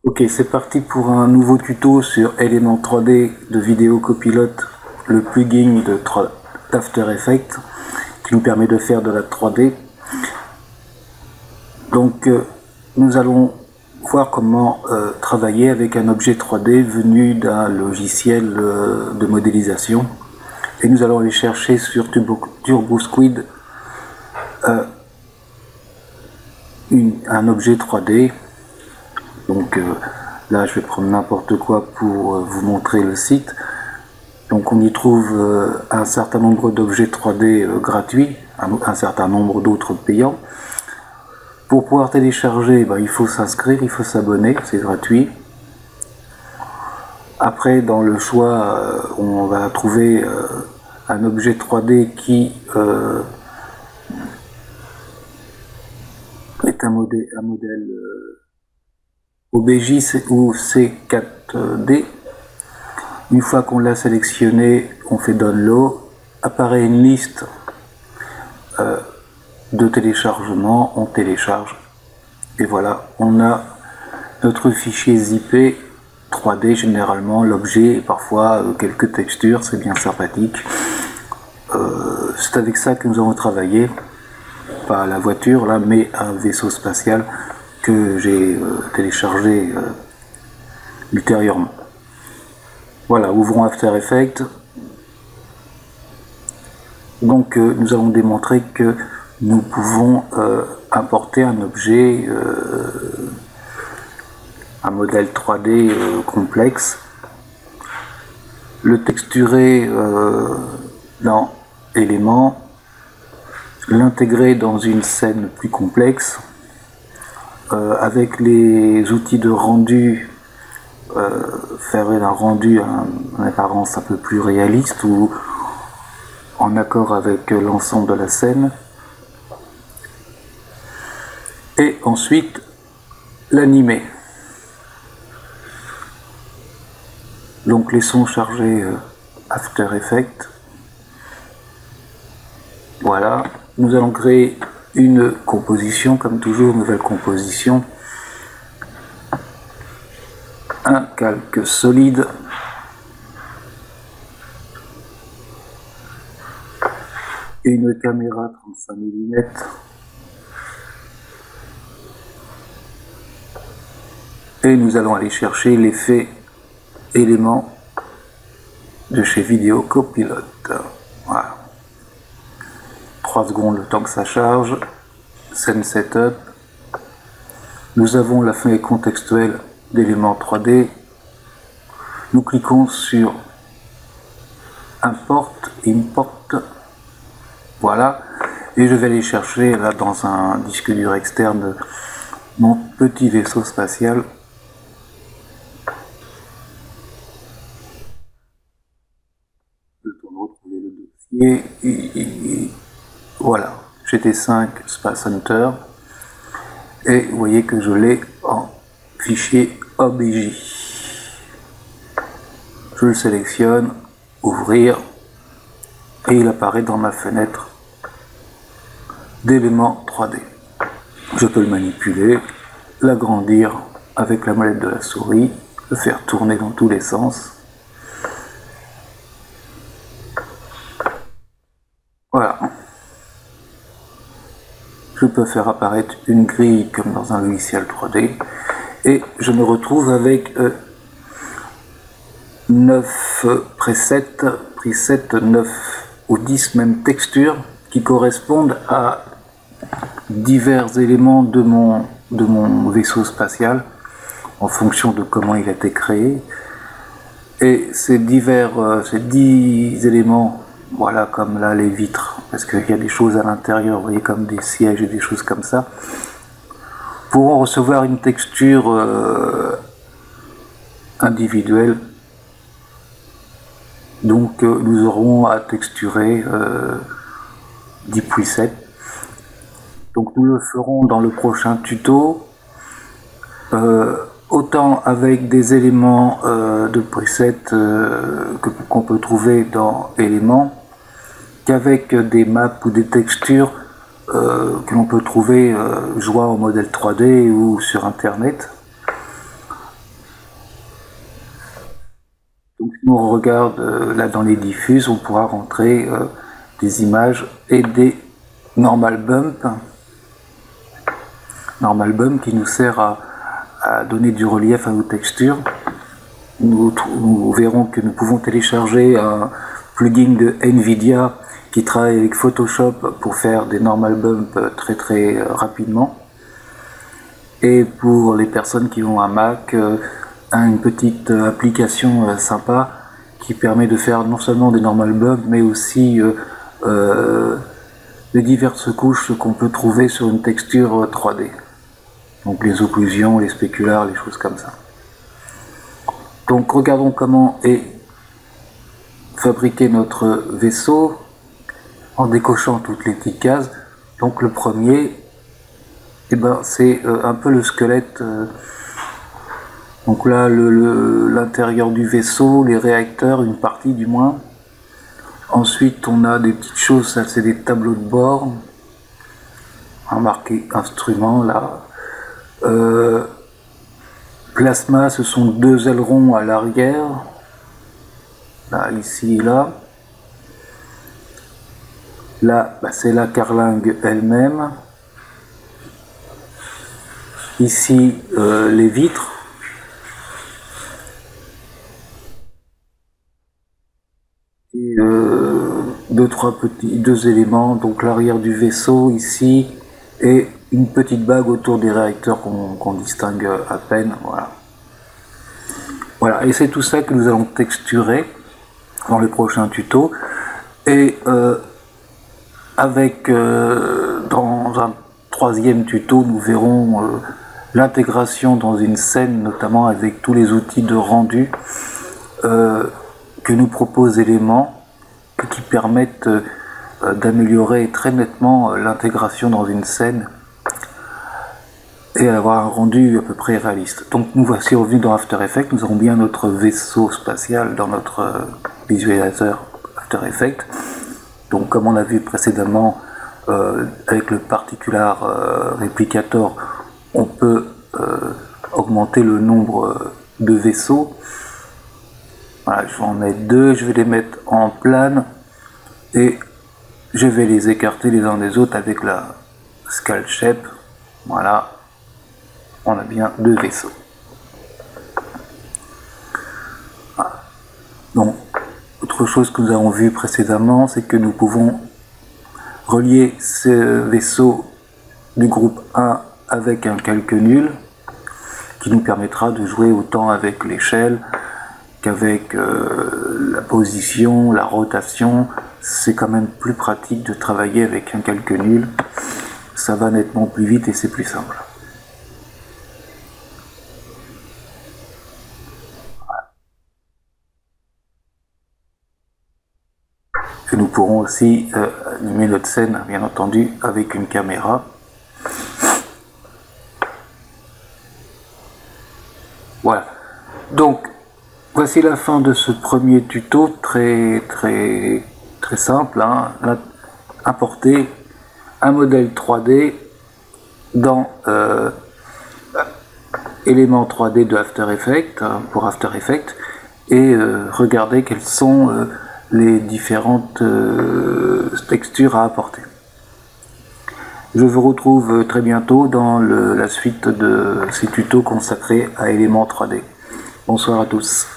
Ok, c'est parti pour un nouveau tuto sur Element 3D de Vidéo Copilot, le plugin d'After Effects qui nous permet de faire de la 3D. Donc nous allons voir comment travailler avec un objet 3D venu d'un logiciel de modélisation. Et nous allons aller chercher sur TurboSquid un objet 3D. Donc là, je vais prendre n'importe quoi pour vous montrer le site. Donc on y trouve un certain nombre d'objets 3D gratuits, un certain nombre d'autres payants. Pour pouvoir télécharger, il faut s'inscrire, il faut s'abonner, c'est gratuit. Après, dans le choix, on va trouver un objet 3D qui est un modèle OBJ ou C4D. Une fois qu'on l'a sélectionné, on fait Download. Apparaît une liste de téléchargement, on télécharge. Et voilà, on a notre fichier zippé 3D, généralement l'objet et parfois quelques textures, c'est bien sympathique. C'est avec ça que nous avons travaillé, pas la voiture là, mais un vaisseau spatial que j'ai téléchargé ultérieurement. Voilà, ouvrons After Effects. Donc nous allons démontrer que nous pouvons importer un objet, un modèle 3D complexe, le texturer dans Éléments, l'intégrer dans une scène plus complexe, avec les outils de rendu, faire un rendu en apparence un peu plus réaliste ou en accord avec l'ensemble de la scène, et ensuite l'animer. Donc laissons charger After Effects. Voilà, nous allons créer une composition, comme toujours, nouvelle composition, un calque solide, et une caméra 35 mm, et nous allons aller chercher l'effet élément de chez Vidéo Copilot. Voilà. 3 secondes le temps que ça charge. Scène Setup. Nous avons la fenêtre contextuelle d'éléments 3D. Nous cliquons sur Import, voilà, et je vais aller chercher là dans un disque dur externe mon petit vaisseau spatial. Je tourne retrouver le dossier et voilà, GT5 Space Hunter, et vous voyez que je l'ai en fichier OBJ. Je le sélectionne, ouvrir, et il apparaît dans ma fenêtre d'éléments 3D. Je peux le manipuler, l'agrandir avec la molette de la souris, le faire tourner dans tous les sens. Voilà. Je peux faire apparaître une grille comme dans un logiciel 3D, et je me retrouve avec 9 presets, 9 ou 10 même textures qui correspondent à divers éléments de mon vaisseau spatial en fonction de comment il a été créé. Et ces 10 éléments, voilà, comme là les vitres, parce qu'il y a des choses à l'intérieur, vous voyez, comme des sièges et des choses comme ça, pourront recevoir une texture individuelle. Donc nous aurons à texturer 10 presets. Donc nous le ferons dans le prochain tuto, autant avec des éléments de presets qu'on peut trouver dans Éléments, qu'avec des maps ou des textures que l'on peut trouver jouant au modèle 3D ou sur internet. On regarde là dans les diffuses, on pourra rentrer des images et des normal bump. Normal bump qui nous sert à donner du relief à nos textures. Nous verrons que nous pouvons télécharger un plugin de NVIDIA qui travaille avec Photoshop pour faire des normal bump très rapidement. Et pour les personnes qui ont un Mac, une petite application sympa qui permet de faire non seulement des normal bump mais aussi les diverses couches qu'on peut trouver sur une texture 3D. Donc les occlusions, les spéculars, les choses comme ça. Donc regardons comment est fabriqué notre vaisseau en décochant toutes les petites cases. Donc le premier, c'est un peu le squelette. Donc là, l'intérieur du vaisseau, les réacteurs, une partie du moins. Ensuite, on a des petites choses, ça c'est des tableaux de bord. Marqué instrument là. Plasma, ce sont deux ailerons à l'arrière. Là, ici et là. Là, c'est la carlingue elle-même. Ici, les vitres. Et deux éléments, donc l'arrière du vaisseau ici, et une petite bague autour des réacteurs qu'on distingue à peine. Voilà, et c'est tout ça que nous allons texturer dans les prochains tutos. Et dans un troisième tuto, nous verrons l'intégration dans une scène, notamment avec tous les outils de rendu que nous proposent Element, qui permettent d'améliorer très nettement l'intégration dans une scène et avoir un rendu à peu près réaliste. Donc nous voici revenus dans After Effects. Nous avons bien notre vaisseau spatial dans notre visualisateur After Effects. Donc comme on a vu précédemment avec le Particular Replicator, on peut augmenter le nombre de vaisseaux. Voilà, je vais en mettre deux, je vais les mettre en plane et je vais les écarter les uns des autres avec la Scale Shape. Voilà, on a bien deux vaisseaux. Voilà. Donc, autre chose que nous avons vu précédemment, c'est que nous pouvons relier ce vaisseau du groupe 1 avec un calque nul qui nous permettra de jouer autant avec l'échelle qu'avec la position, la rotation. C'est quand même plus pratique de travailler avec un calque nul. Ça va nettement plus vite et c'est plus simple. Et nous pourrons aussi animer notre scène, bien entendu, avec une caméra. Voilà. Donc, voici la fin de ce premier tuto très simple. Importer un modèle 3D dans éléments 3D de After Effects, pour After Effects, et regarder quelles sont les différentes textures à apporter. Je vous retrouve très bientôt dans la suite de ces tutos consacrés à éléments 3D. Bonsoir à tous.